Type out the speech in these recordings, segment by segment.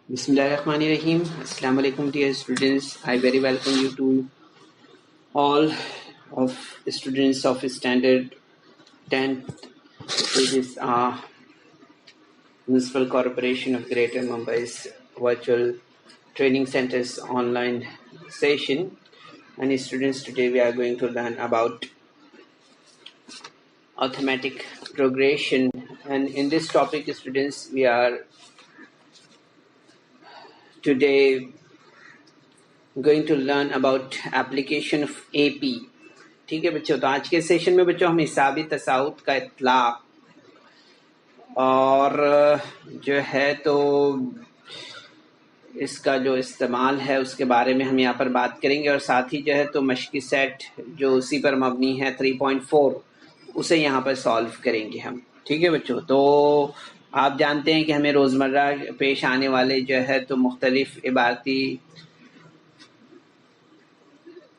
Bismillahirrahmanirrahim. Assalamu alaikum dear students. I very welcome you to all of students of standard 10th to this Municipal Corporation of Greater Mumbai's virtual training centers online session. And students, today we are going to learn about arithmetic progression, and in this topic students we are today going to learn about application of AP. ठीक है बच्चों, तो आज के session में बच्चों हम हिसाबी तसाउत का इतलाक और जो है तो इसका जो इस्तेमाल है उसके बारे में हम यहाँ पर बात करेंगे, और साथ ही जो है तो मश्की सेट जो उसी पर मबनी है 3.4 उसे यहाँ पर सॉल्व करेंगे हम। ठीक है बच्चों, तो आप जानते हैं कि हमें रोज़मर्रा पेश आने वाले जो है तो मुख्तलिफ इबारती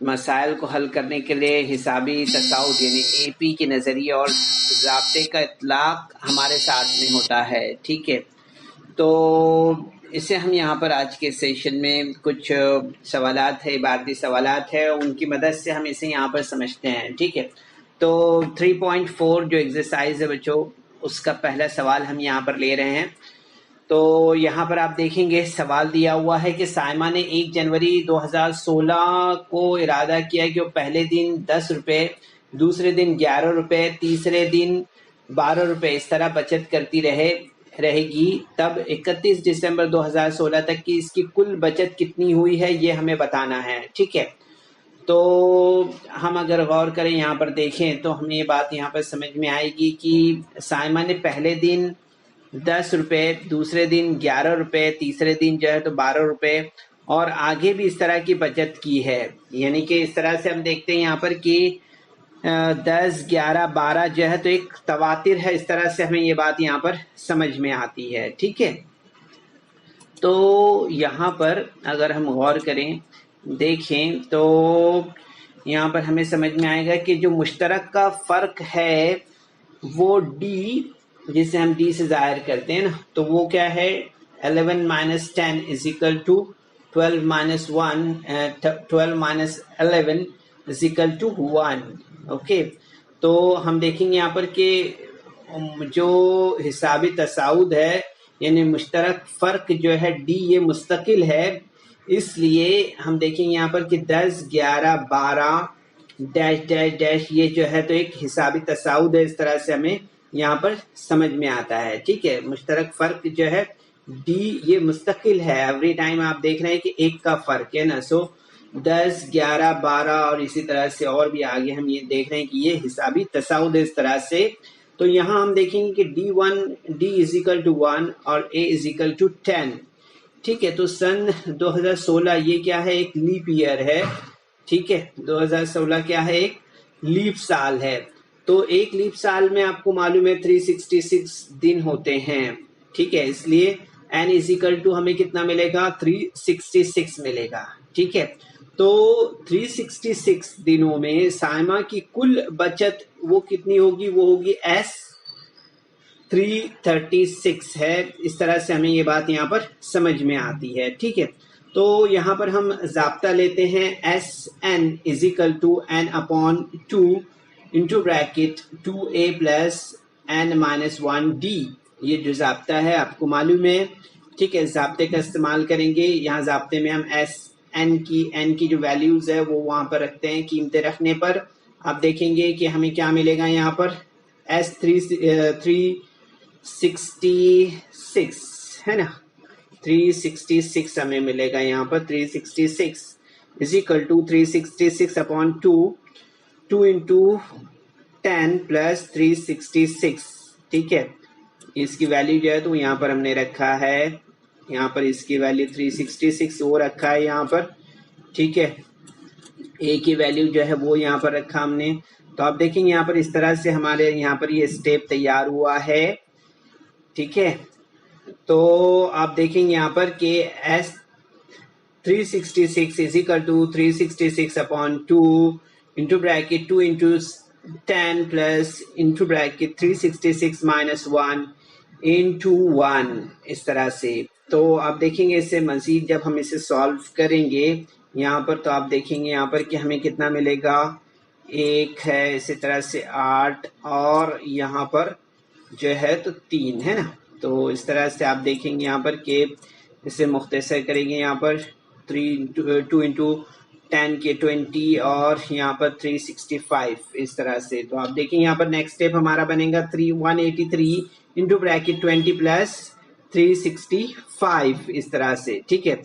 मसाइल को हल करने के लिए हिसाबी तसाउत यानी AP के नज़रिए और ज़ाब्ते का इतलाक हमारे साथ में होता है। ठीक है, तो इसे हम यहाँ पर आज के सेशन में कुछ सवालात है, इबारती सवालात है, उनकी मदद से हम इसे यहाँ पर समझते हैं। ठीक है, तो 3.4 जो एक्सरसाइज है बच्चों उसका पहला सवाल हम यहाँ पर ले रहे हैं। तो यहाँ पर आप देखेंगे सवाल दिया हुआ है कि साइमा ने 1 जनवरी 2016 को इरादा किया कि वो पहले दिन 10 रुपये, दूसरे दिन 11 रुपये, तीसरे दिन 12 रुपये इस तरह बचत करती रहेगी। तब 31 दिसंबर 2016 तक की इसकी कुल बचत कितनी हुई है ये हमें बताना है। ठीक है, तो हम अगर गौर करें यहाँ पर देखें तो हमें ये बात यहाँ पर समझ में आएगी कि साइमा ने पहले दिन 10 रुपये, दूसरे दिन 11 रुपये, तीसरे दिन जो है तो 12 रुपये और आगे भी इस तरह की बचत की है। यानी कि इस तरह से हम देखते हैं यहाँ पर कि 10, 11, 12 जो है तो एक तवातिर है। इस तरह से हमें ये बात यहाँ पर समझ में आती है। ठीक है, तो यहाँ पर अगर हम गौर करें देखें तो यहाँ पर हमें समझ में आएगा कि जो मुश्तरक का फ़र्क है वो D, जिसे हम D से ज़ाहिर करते हैं ना, तो वो क्या है 11 - 10 is equal to 12 - 1, 12 - 11 is equal to 1। Okay, तो हम देखेंगे यहाँ पर कि जो हिसाबी तसाउद है यानी मुश्तरक फ़र्क जो है D ये मुस्तकिल है, इसलिए हम देखेंगे यहाँ पर कि 10, 11, 12 डैश डैश डैश ये जो है तो एक हिसाबी तसाउद है। इस तरह से हमें यहाँ पर समझ में आता है। ठीक है, मुश्तरक फ़र्क जो है D ये मुस्तकिल है। एवरी टाइम आप देख रहे हैं कि एक का फ़र्क है ना। सो 10, 11, 12 और इसी तरह से और भी आगे हम ये देख रहे हैं कि ये हिसाबी तसाउद है इस तरह से। तो यहाँ हम देखेंगे कि D इज इक्वल टू 1 और A इज इक्वल टू 10। ठीक है, तो सन 2016 ये क्या है, एक लीप ईयर है। ठीक है, 2016 क्या है, एक लीप साल है। तो एक लीप साल में आपको मालूम है 366 दिन होते हैं। ठीक है, इसलिए n इज इक्वल टू हमें कितना मिलेगा, 366 मिलेगा। ठीक है, तो 366 दिनों में साइमा की कुल बचत वो कितनी होगी, वो होगी S 336 है। इस तरह से हमें ये बात यहाँ पर समझ में आती है। ठीक है, तो यहाँ पर हम ज़ाब्ता लेते हैं SN is equal to n/2 into bracket 2A plus n-1D। ये जो ज़ाब्ता है आपको मालूम है। ठीक है, ज़ाब्ते का इस्तेमाल करेंगे। यहाँ ज़ाब्ते में हम n की जो वैल्यूज़ है वो वहाँ पर रखते हैं। कीमतें रखने पर आप देखेंगे कि हमें क्या मिलेगा, यहाँ पर S366 है ना, 366 हमें मिलेगा यहाँ पर। 366 is equal to 366/2, 2 into 10 plus 366। ठीक है, इसकी वैल्यू जो है तो यहाँ पर हमने रखा है, यहाँ पर इसकी वैल्यू 366 वो रखा है यहाँ पर। ठीक है, A की वैल्यू जो है वो यहाँ पर रखा हमने। तो आप देखेंगे यहाँ पर इस तरह से हमारे यहाँ पर ये स्टेप तैयार हुआ है। ठीक है, तो आप देखेंगे यहाँ पर कि S 366 is equal to 366/2 into bracket 2 into 10 plus into bracket 366 - 1 into 1 इस तरह से। तो आप देखेंगे इससे मजीद जब हम इसे सॉल्व करेंगे यहाँ पर, तो आप देखेंगे यहाँ पर कि हमें कितना मिलेगा, 1 है, इसी तरह से 8 और यहाँ पर जो है तो 3 है ना। तो इस तरह से आप देखेंगे यहाँ पर कि इसे मुख्तसर करेंगे यहाँ पर 2 इंटू 10 के 20 और यहाँ पर 365 इस तरह से। तो आप देखेंगे यहाँ पर नेक्स्ट स्टेप हमारा बनेगा 183 इंटू ब्रैकेट 20 प्लस 365 इस तरह से, ठीक है।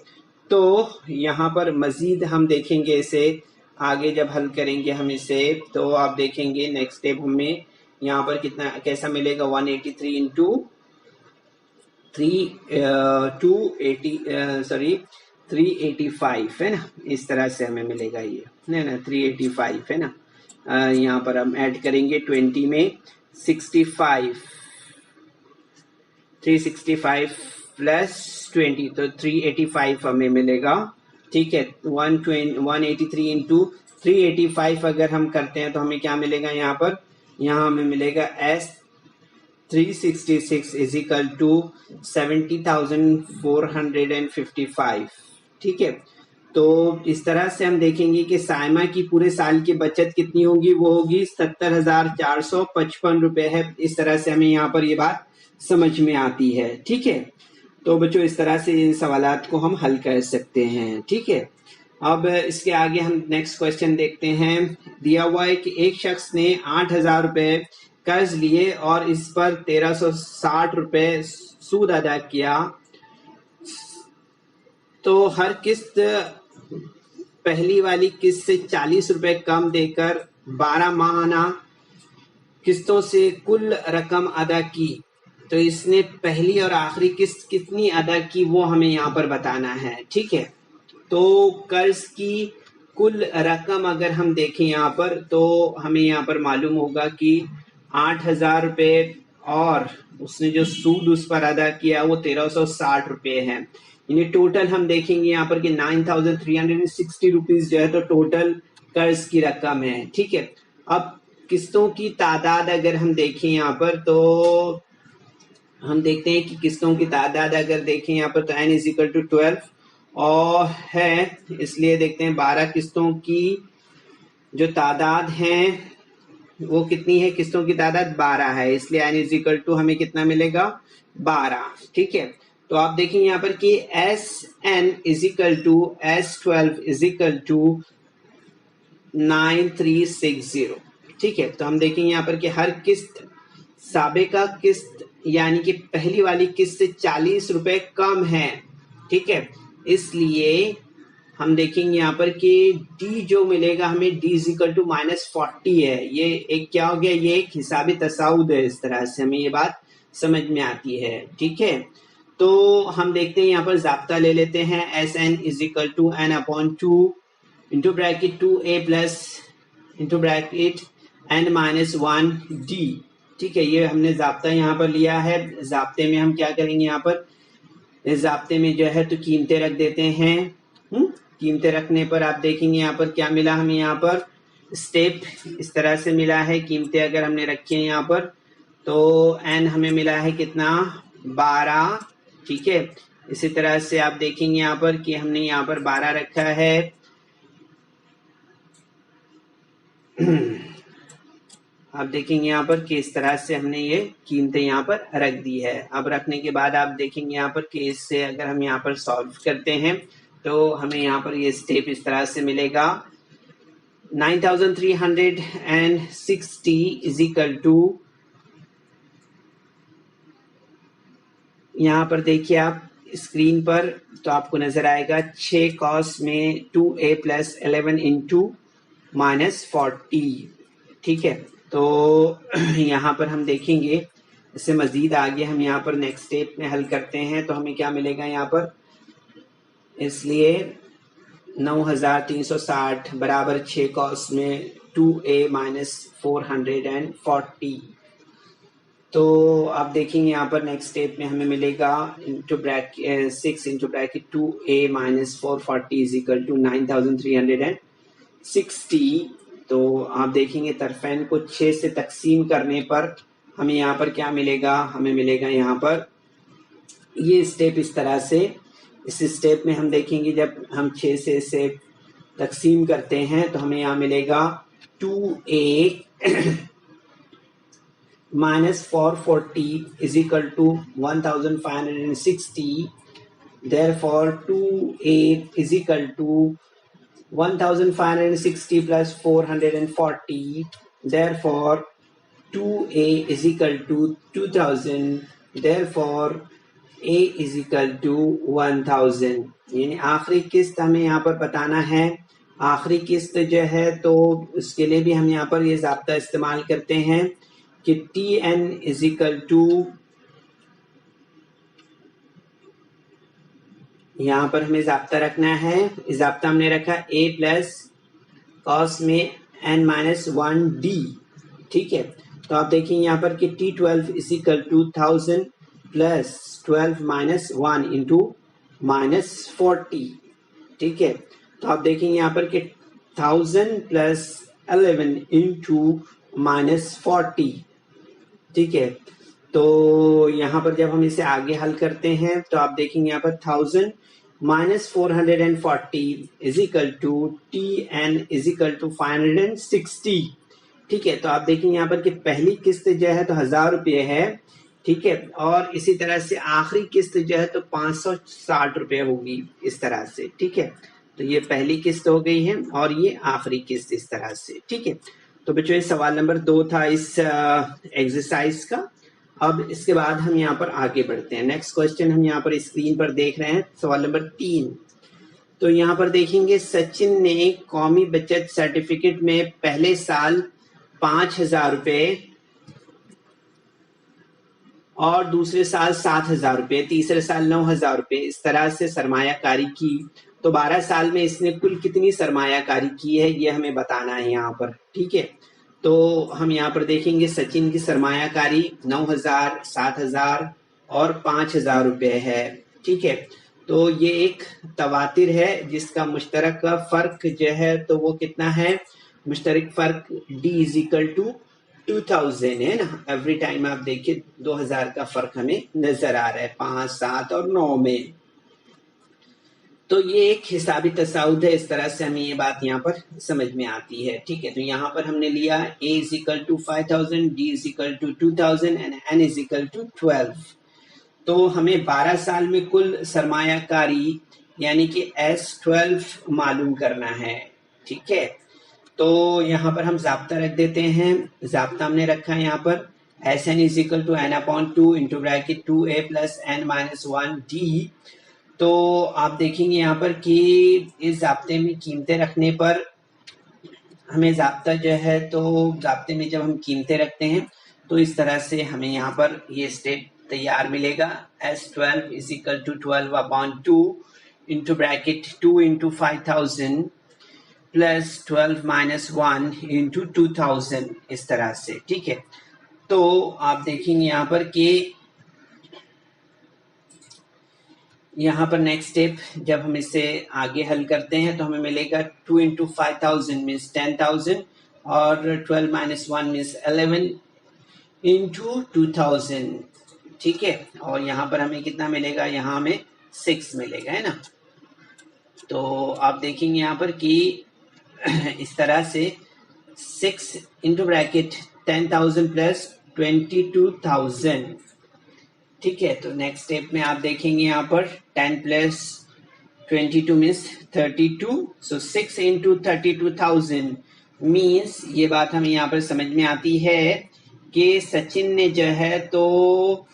तो यहाँ पर मजीद हम देखेंगे इसे आगे जब हल करेंगे हम इसे, तो आप देखेंगे नेक्स्ट स्टेप हमें यहाँ पर कितना कैसा मिलेगा, 183 इंटू 385 है ना, इस तरह से हमें मिलेगा ये ना 385 है ना। यहाँ पर हम ऐड करेंगे 20 में 65, 365 प्लस 20 तो 385 हमें मिलेगा, ठीक है। 183 इंटू 385 अगर हम करते हैं तो हमें क्या मिलेगा यहाँ पर, यहाँ हमें मिलेगा S 366 इज इक्वल टू 70,455, ठीक है। तो इस तरह से हम देखेंगे कि साइमा की पूरे साल की बचत कितनी होगी, वो होगी 70,455 रुपए है। इस तरह से हमें यहाँ पर ये बात समझ में आती है, ठीक है। तो बच्चों इस तरह से इन सवालात को हम हल कर सकते हैं, ठीक है। अब इसके आगे हम नेक्स्ट क्वेश्चन देखते हैं। दिया हुआ है कि एक शख्स ने 8,000 रुपए कर्ज लिए और इस पर 1,360 रुपए सूद अदा किया, तो हर किस्त पहली वाली किस्त से 40 रुपए कम देकर 12 माहाना किस्तों से कुल रकम अदा की। तो इसने पहली और आखिरी किस्त कितनी अदा की वो हमें यहाँ पर बताना है, ठीक है। तो कर्ज की कुल रकम अगर हम देखें यहाँ पर, तो हमें यहाँ पर मालूम होगा कि 8,000 रुपए और उसने जो सूद उस पर अदा किया वो 1,360 रुपए है। यानी टोटल हम देखेंगे यहाँ पर कि 9,360 रुपीज जो है तो टोटल कर्ज की रकम है, ठीक है। अब किस्तों की तादाद अगर हम देखें यहाँ पर, तो हम देखते हैं कि किस्तों की तादाद अगर देखें यहाँ पर तो n इज इक्वल टू 12 और है, इसलिए देखते हैं 12 किस्तों की जो तादाद है वो कितनी है, किस्तों की तादाद 12 है, इसलिए n इज इक्वल टू हमें कितना मिलेगा 12, ठीक है। तो आप देखेंगे यहाँ पर कि SN is equal to S12 is equal to 9360, ठीक है। तो हम देखेंगे यहाँ पर कि हर किस्त साबिका किस्त यानी कि पहली वाली किस्त से 40 रुपए कम है, ठीक है। इसलिए हम देखेंगे यहाँ पर कि D जो मिलेगा हमें D इज इक्वल टू -40 है। ये एक क्या हो गया, ये एक हिसाबी तसाउद है। इस तरह से हमें ये बात समझ में आती है, ठीक है। तो हम देखते हैं यहाँ पर जाब्ता ले लेते हैं। SN is equal to n/2 into bracket 2a plus into bracket n-1d, ठीक है। ये हमने जाब्ता यहाँ पर लिया है। जाब्ते में हम क्या करेंगे, यहाँ पर इस जाब्ते में जो है तो कीमतें रख देते हैं। कीमतें रखने पर आप देखेंगे यहाँ पर क्या मिला हमें, यहाँ पर स्टेप इस तरह से मिला है। कीमतें अगर हमने रखी है यहाँ पर तो n हमें मिला है कितना, 12, ठीक है। इसी तरह से आप देखेंगे यहाँ पर कि हमने यहाँ पर 12 रखा है। आप देखेंगे यहाँ पर कि इस तरह से हमने ये कीमतें यहाँ पर रख दी है। अब रखने के बाद आप देखेंगे यहाँ पर कि इससे अगर हम यहाँ पर सॉल्व करते हैं तो हमें यहाँ पर ये स्टेप इस तरह से मिलेगा। 9,360 इज इक्वल टू, यहाँ पर देखिए आप स्क्रीन पर तो आपको नजर आएगा 6 cos में 2a प्लस 11 इंटू -40, ठीक है। तो यहाँ पर हम देखेंगे इससे मजीद आगे हम यहाँ पर नेक्स्ट स्टेप में हल करते हैं तो हमें क्या मिलेगा यहाँ पर, इसलिए 9,360 बराबर 6 cos में 2a -440। तो आप देखेंगे यहाँ पर नेक्स्ट स्टेप में हमें मिलेगा into bracket 6 into bracket 2a -440 is equal to 9,360। तो आप देखेंगे तरफैन को 6 से तकसीम करने पर हमें यहाँ पर क्या मिलेगा, हमें मिलेगा यहाँ पर ये स्टेप इस तरह से, इस स्टेप में हम देखेंगे जब हम 6 से इसे तकसीम करते हैं तो हमें यहाँ मिलेगा 2a minus 440 is equal to 1560. Therefore 2a is equal to 1560 plus 440. Therefore 2a is equal to 2000. Therefore a is equal to 1000. यानी आखिरी किस्त हमें यहाँ पर बताना है। आखिरी किस्त जो है तो उसके लिए भी हम यहाँ पर ये ज़ाब्ता इस्तेमाल करते हैं कि Tn is equal to, यहाँ पर हमें ज़ाब्ता रखना है, ज़ाब्ता हमने रखा a प्लस कॉस में n माइनस 1d। ठीक है, तो आप देखेंगे यहाँ पर कि T12 is equal to 1000 plus 12 minus 1 into minus 40। ठीक है, तो आप देखेंगे यहाँ पर कि 1000 प्लस 11 इंटू माइनस 40। ठीक है, तो यहाँ पर जब हम इसे आगे हल करते हैं तो आप देखेंगे यहाँ पर 1000 minus 440 is equal to Tn is equal to 560। ठीक है, तो आप देखेंगे यहाँ पर कि पहली किस्त जो है तो 1000 रुपये है। ठीक है, और इसी तरह से आखिरी किस्त जो है तो 560 रुपये होगी इस तरह से। ठीक है, तो ये पहली किस्त हो गई है और ये आखिरी किस्त इस तरह से। ठीक है, तो बच्चों ये सवाल नंबर 2 था इस एक्सरसाइज का। अब इसके बाद हम यहाँ पर आगे बढ़ते हैं। नेक्स्ट क्वेश्चन हम यहाँ पर स्क्रीन पर देख रहे हैं, सवाल नंबर 3। तो यहाँ पर देखेंगे सचिन ने कौमी बचत सर्टिफिकेट में पहले साल 5000 रुपये और दूसरे साल 7000 रुपये, तीसरे साल 9000 रुपये इस तरह से सरमायाकारी की। तो 12 साल में इसने कुल कितनी सरमायाकारी की है ये हमें बताना है यहाँ पर। ठीक है, तो हम यहाँ पर देखेंगे सचिन की सरमायाकारी 9000, 7000 और 5000 रुपये है। ठीक है, तो ये एक तवातिर है जिसका मुश्तरक का फर्क जो है तो वो कितना है, मुश्तरक फर्क D इज इक्वल टू 2000 है ना। एवरी टाइम आप देखिए 2000 का फर्क हमें नजर आ रहा है 5, 7 और 9 में। तो ये एक हिसाबी तसाउद है, इस तरह से हमें ये बात यहाँ पर समझ में आती है। ठीक है, तो यहाँ पर हमने लिया a is equal to 5000, d is equal to 2000 and n is equal to 12। तो हमें 12 साल में कुल सरमायाकारी यानी कि S12 मालूम करना है। ठीक है, तो यहाँ पर हम ज़ाब्ता रख देते हैं। ज़ाब्ता हमने रखा है यहाँ पर Sn is equal to n/2 into bracket 2a plus n minus 1d। तो आप देखेंगे यहाँ पर कि इस ज़ाब्ते में कीमतें रखने पर हमें ज़ाब्ता जो है तो ज़ाब्ते में जब हम कीमतें रखते हैं तो इस तरह से हमें यहाँ पर ये स्टेप तैयार मिलेगा। S12 is equal to 12/2 into bracket 2 into 5000 plus 12 minus 1 into 2000 इस तरह से। ठीक है, तो आप देखेंगे यहाँ पर कि यहाँ पर नेक्स्ट स्टेप जब हम इसे आगे हल करते हैं तो हमें मिलेगा 2 इंटू 5000 मीन्स 10,000 और 12 माइनस 1 मीन्स 11 इंटू 2000। ठीक है, और यहाँ पर हमें कितना मिलेगा, यहाँ हमें 6 मिलेगा है ना। तो आप देखेंगे यहाँ पर कि इस तरह से 6 इंटू ब्रैकेट 10,000 प्लस 22,000। ठीक है, तो नेक्स्ट स्टेप में आप देखेंगे यहाँ पर 10 प्लस 22 मीन्स 32। सो 6 इंटू 32,000 मीन्स ये बात हमें यहाँ पर समझ में आती है कि सचिन ने जो है तो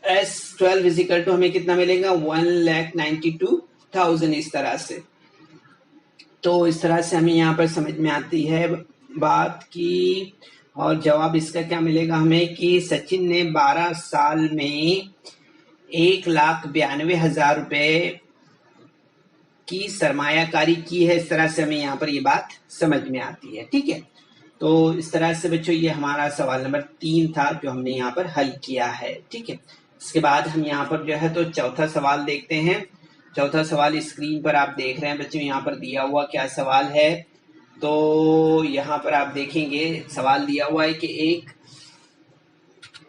S12 इजिकल टू हमें कितना मिलेगा 1,92,000 इस तरह से। तो इस तरह से हमें यहाँ पर समझ में आती है बात की, और जवाब इसका क्या मिलेगा हमें कि सचिन ने 12 साल में 1,92,000 रुपये की सरमायाकारी की है। इस तरह से हमें यहाँ पर ये बात समझ में आती है। ठीक है, तो इस तरह से बच्चों ये हमारा सवाल नंबर 3 था जो हमने यहाँ पर हल किया है। ठीक है, इसके बाद हम यहाँ पर जो है तो चौथा सवाल देखते हैं। चौथा सवाल स्क्रीन पर आप देख रहे हैं बच्चों, यहाँ पर दिया हुआ क्या सवाल है। तो यहाँ पर आप देखेंगे सवाल दिया हुआ है कि एक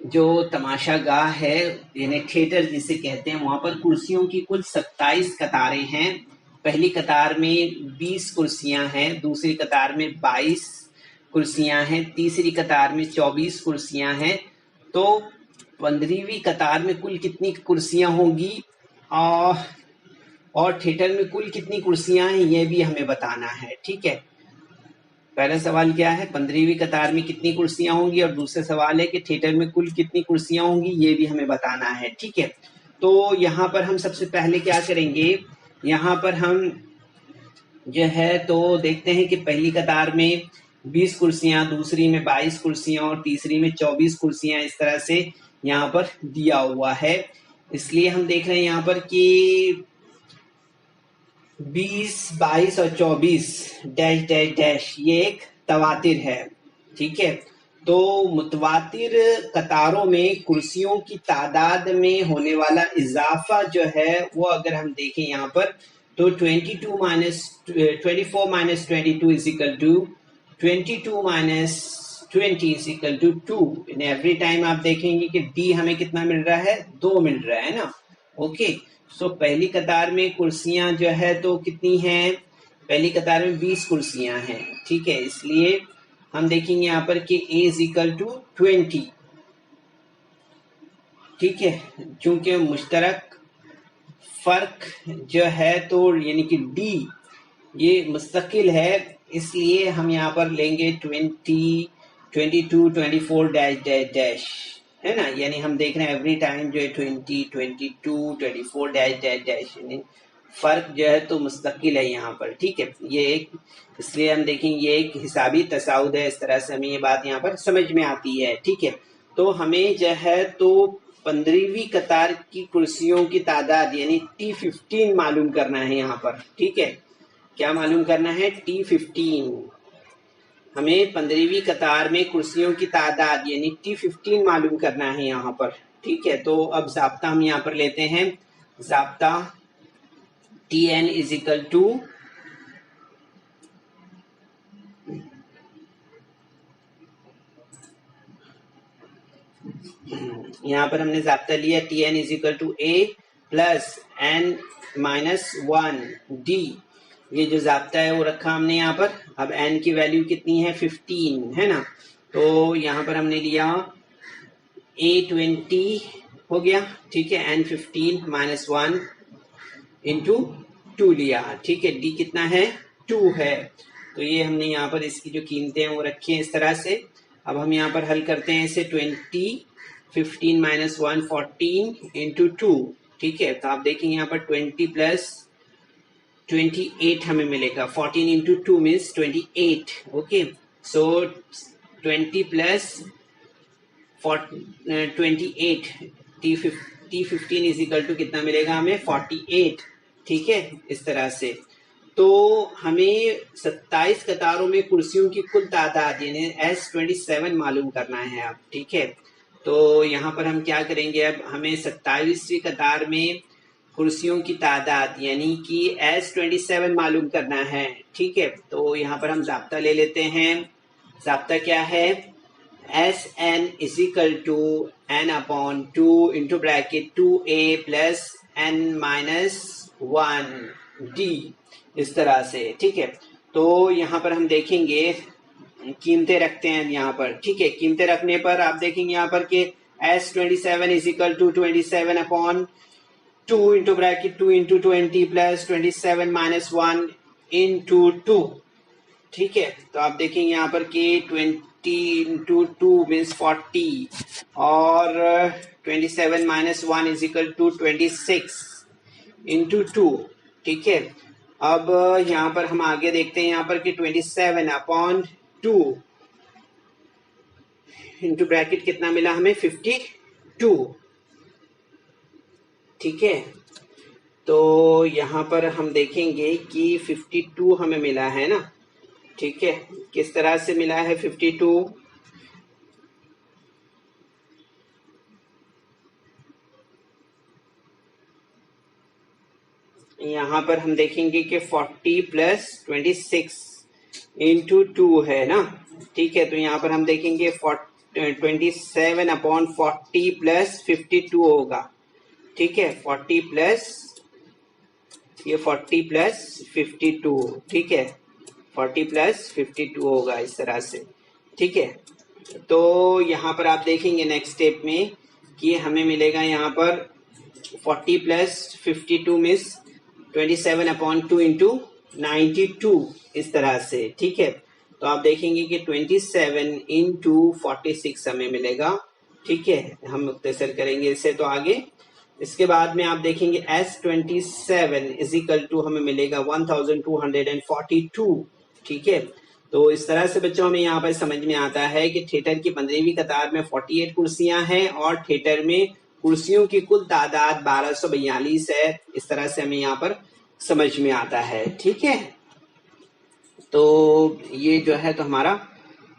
जो तमाशा गाह है यानी थिएटर जिसे कहते हैं, वहां पर कुर्सियों की कुल 27 कतारें हैं। पहली कतार में 20 कुर्सियां हैं, दूसरी कतार में 22 कुर्सियां हैं, तीसरी कतार में 24 कुर्सियां हैं। तो 15वीं कतार में कुल कितनी कुर्सियां होंगी और थिएटर में कुल कितनी कुर्सियां हैं ये भी हमें बताना है। ठीक है, पहला सवाल क्या है, 15वीं कतार में कितनी कुर्सियां होंगी, और दूसरा सवाल है कि थिएटर में कुल कितनी कुर्सियां होंगी, ये भी हमें बताना है। ठीक है, तो यहाँ पर हम सबसे पहले क्या करेंगे, यहाँ पर हम जो है तो देखते हैं कि पहली कतार में 20 कुर्सियां, दूसरी में 22 कुर्सियां और तीसरी में 24 कुर्सियां इस तरह से यहाँ पर दिया हुआ है। इसलिए हम देख रहे हैं यहाँ पर कि 20, 22 और 24 डैश डैश डैश ये एक तवातिर है। ठीक है, तो मुतवातिर कतारों में कुर्सियों की तादाद में होने वाला इजाफा जो है वो अगर हम देखें यहाँ पर तो 24 minus 22 is equal to 22 minus 20 is equal to 2। In every time आप देखेंगे कि डी हमें कितना मिल रहा है, 2 मिल रहा है ना। ओके, सो पहली कतार में कुर्सियां जो है तो कितनी हैं, पहली कतार में 20 कुर्सियां हैं। ठीक है, इसलिए हम देखेंगे यहाँ पर कि a इज इक्वल टू 20। ठीक है, क्योंकि मुश्तरक फर्क जो है तो यानी कि d ये मुस्तकिल है, इसलिए हम यहाँ पर लेंगे 20, 22, 24 डैश डैश डैश, है ना। यानी हम देख रहे हैं एवरी टाइम जो है 20, 22, 24 डैश डैश डैश, यानी फर्क जो है तो मुस्तकिल है यहाँ पर। ठीक है, ये एक, इसलिए हम देखेंगे ये एक हिसाबी तसाउद है, इस तरह से हमें ये बात यहाँ पर समझ में आती है। ठीक है, तो हमें जो है तो 15वीं कतार की कुर्सियों की तादाद यानी T15 मालूम करना है यहाँ पर। ठीक है, क्या मालूम करना है, T15। हमें 15वीं कतार में कुर्सियों की तादाद यानी T15 मालूम करना है यहाँ पर। ठीक है, तो अब ज़ाब्ता हम यहाँ पर लेते हैं, ज़ाब्ता Tn इज इक्वल टू यहाँ पर हमने ज़ाब्ता लिया Tn is equal to A plus N minus 1 D। ये जो ज़ाब्ता है वो रखा हमने यहाँ पर। अब n की वैल्यू कितनी है, 15 है ना। तो यहाँ पर हमने लिया A20 हो गया। ठीक है, n 15 माइनस 1 इंटू 2 लिया। ठीक है, d कितना है, 2 है। तो ये हमने यहाँ पर इसकी जो कीमतें हैं वो रखी हैं इस तरह से। अब हम यहाँ पर हल करते हैं इसे, 20, 15 माइनस 1 14 इंटू 2। ठीक है, तो आप देखेंगे यहाँ पर 20 प्लस 28 हमें मिलेगा। 14 into 2 means 28। Okay, so 20 plus 28 T15 is equal to कितना मिलेगा हमें, 48। ठीक है, इस तरह से। तो हमें 27 कतारों में कुर्सियों की कुल तादाद यानी S27 मालूम करना है अब। ठीक है, तो यहाँ पर हम क्या करेंगे, अब हमें 27वीं कतार में कुर्सियों की तादाद यानी कि S27 मालूम करना है। ठीक है, तो यहाँ पर हम ज़ाब्ता ले लेते हैं। ज़ाब्ता क्या है, Sn is equal to n upon 2 into bracket 2a plus n minus 1d, इस तरह से। ठीक है, तो यहाँ पर हम देखेंगे कीमतें रखते हैं यहाँ पर। ठीक है, कीमतें रखने पर आप देखेंगे यहाँ पर कि S27 is equal to 27 upon 2 into bracket 2 into 20 plus 27 minus 1 into 2। ठीक है, तो आप देखेंगे यहाँ पर कि 20 इंटू 2 मीन्स 40 और 27 minus 1 is equal to 26 into 2। ठीक है, अब यहाँ पर हम आगे देखते हैं यहाँ पर कि 27 अपॉन 2 इंटू ब्रैकेट कितना मिला हमें, 52। ठीक है, तो यहाँ पर हम देखेंगे कि 52 हमें मिला है ना। ठीक है, किस तरह से मिला है 52, यहाँ पर हम देखेंगे कि 40 प्लस 26 इंटू 2 है ना। ठीक है, तो यहाँ पर हम देखेंगे 27/40 प्लस 52 होगा, ठीक है। 40 प्लस ये 40 प्लस 52, ठीक है। 40 प्लस 52 होगा इस तरह से, ठीक है। तो यहाँ पर आप देखेंगे नेक्स्ट स्टेप में कि हमें मिलेगा यहाँ पर 40 प्लस 52 मीन्स 27/2 इंटू 92 इस तरह से, ठीक है। तो आप देखेंगे कि 27 इंटू 46 हमें मिलेगा, ठीक है। हम मुख्तसर करेंगे इसे तो आगे। इसके बाद में आप देखेंगे S27 इज इक्वल टू हमें मिलेगा 1242, ठीक है। तो इस तरह से बच्चों हमें यहाँ पर समझ में आता है कि थिएटर की 15वीं कतार में 48 कुर्सियां हैं और थिएटर में कुर्सियों की कुल तादाद 1242 है। इस तरह से हमें यहाँ पर समझ में आता है, ठीक है। तो ये जो है तो हमारा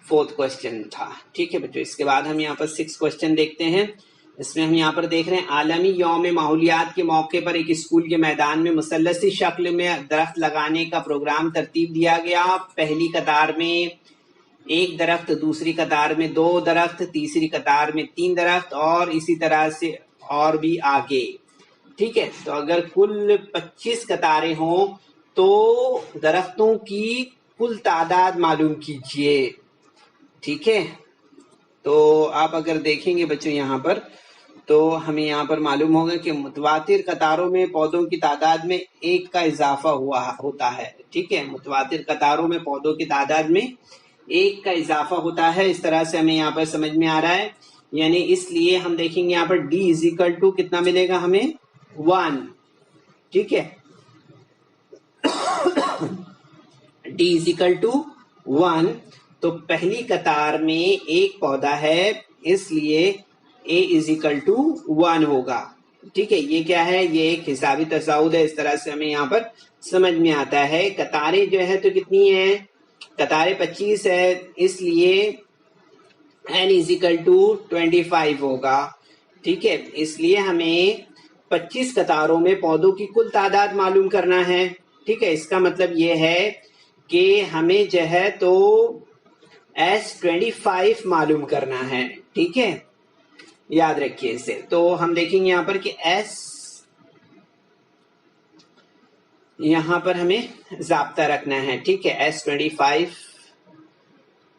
4th क्वेश्चन था, ठीक है बच्चों। इसके बाद हम यहाँ पर 6th क्वेश्चन देखते हैं। इसमें हम यहाँ पर देख रहे हैं आलमी यौम माहौलियात के मौके पर एक स्कूल के मैदान में मुसल्लसी शक्ल में दरख्त लगाने का प्रोग्राम तरतीब दिया गया। पहली कतार में 1 दरख्त, दूसरी कतार में 2 दरख्त, तीसरी कतार में 3 दरख्त और इसी तरह से और भी आगे, ठीक है। तो अगर कुल 25 कतारें हों तो दरख्तों की कुल तादाद मालूम कीजिए, ठीक है। तो आप अगर देखेंगे बच्चों यहाँ पर तो हमें यहाँ पर मालूम होगा कि मुतवातिर कतारों में पौधों की तादाद में 1 का इजाफा हुआ होता है, ठीक है। मुतवातिर कतारों में पौधों की तादाद में 1 का इजाफा होता है, इस तरह से हमें यहाँ पर समझ में आ रहा है। यानी इसलिए हम देखेंगे यहाँ पर D इज इक्वल टू कितना मिलेगा हमें 1, ठीक है। D इज इक्वल टू 1, तो पहली कतार में 1 पौधा है इसलिए A इज इक्वल टू 1 होगा, ठीक है। ये क्या है, ये एक हिसाबी तसाउद है। इस तरह से हमें यहाँ पर समझ में आता है। कतारें जो है तो कितनी है, कतारें 25 है इसलिए N इज इक्वल टू 25 होगा, ठीक है। इसलिए हमें 25 कतारों में पौधों की कुल तादाद मालूम करना है, ठीक है। इसका मतलब ये है कि हमें जो है तो S25 मालूम करना है, ठीक है। याद रखिए इसे। तो हम देखेंगे यहाँ पर कि S यहाँ पर हमें जाब्ता रखना है, ठीक है। S25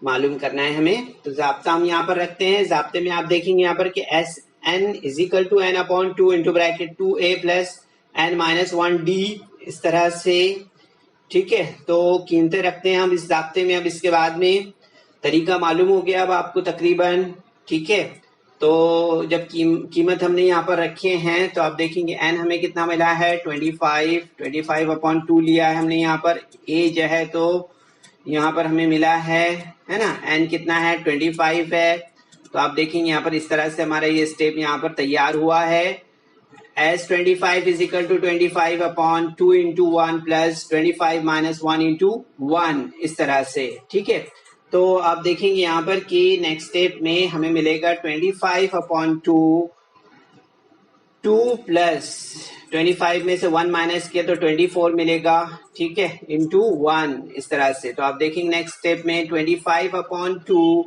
मालूम करना है हमें, तो जाब्ता हम यहाँ पर रखते हैं। जाब्ते में आप देखेंगे यहाँ पर कि SN is equal to N/2 into bracket 2A plus N-1D इस तरह से, ठीक है। तो कीमतें रखते हैं हम इस जाब्ते में। अब इसके बाद में तरीका मालूम हो गया अब आपको तकरीबन, ठीक है। तो जब कीमत हमने यहाँ पर रखे हैं तो आप देखेंगे N हमें कितना मिला है 25/2 लिया है हमने यहाँ पर। A जो है तो यहाँ पर हमें मिला है ना, N कितना है 25 है। तो आप देखेंगे यहाँ पर इस तरह से हमारा ये स्टेप यहाँ पर तैयार हुआ है। S25 is equal to 25/2 into 1 plus 25 minus 1 into 1 इस तरह से, ठीक है। तो आप देखेंगे यहाँ पर कि नेक्स्ट स्टेप में हमें मिलेगा 25/2 2 प्लस 25 में से 1 माइनस किया तो 24 मिलेगा, ठीक है, इंटू 1 इस तरह से। तो आप देखेंगे नेक्स्ट स्टेप में 25/2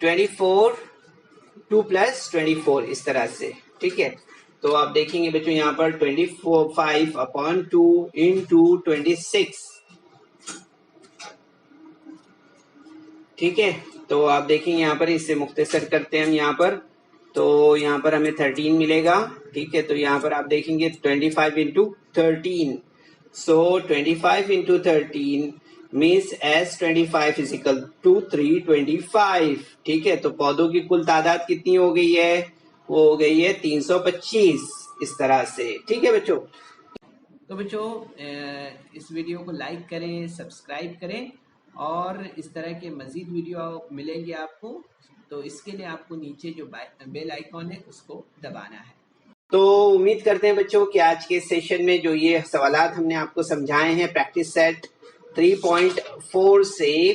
24 2 प्लस 24 इस तरह से, ठीक है। तो आप देखेंगे बच्चों यहाँ पर 25/2 इंटू 26, ठीक है। तो आप देखेंगे यहाँ पर इसे मुख्तसर करते हैं हम यहाँ पर, तो यहाँ पर हमें 13 मिलेगा, ठीक है। तो यहाँ पर आप देखेंगे 25 into 13, so 25 into 13 means S25 is equal to 325, ठीक है। तो पौधों की कुल तादाद कितनी हो गई है, वो हो गई है 325 इस तरह से, ठीक है बच्चों। तो बच्चों इस वीडियो को लाइक करें, सब्सक्राइब करें और इस तरह के मज़ीद वीडियो मिलेंगे आपको। तो इसके लिए आपको नीचे जो बेल आइकॉन है उसको दबाना है। तो उम्मीद करते हैं बच्चों कि आज के सेशन में जो ये सवालात हमने आपको समझाए हैं प्रैक्टिस सेट 3.4 से,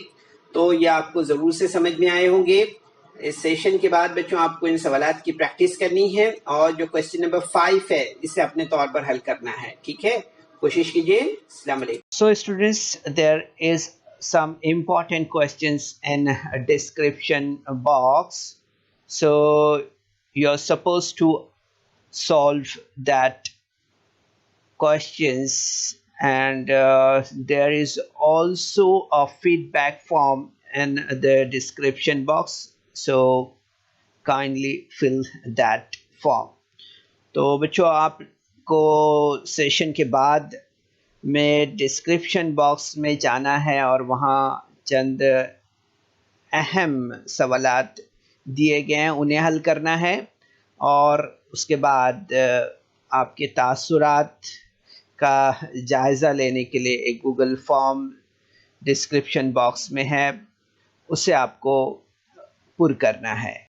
तो ये आपको ज़रूर से समझ में आए होंगे। इस सेशन के बाद बच्चों आपको इन सवालात की प्रैक्टिस करनी है और जो क्वेश्चन नंबर 5 है इसे अपने तौर पर हल करना है, ठीक है। कोशिश कीजिए। अस्सलाम वालेकुम। So students, there is some important questions in a description box. So you're supposed to solve that questions, and there is also a feedback form in the description box, so kindly fill that form. तो बच्चों, आपको session के बाद में description box में जाना है और वहाँ चंद अहम सवालात दिए गए हैं, उन्हें हल करना है। और उसके बाद आपके तासुरात का जायज़ा लेने के लिए एक गूगल फॉर्म डिस्क्रिप्शन बॉक्स में है, उसे आपको पुर करना है।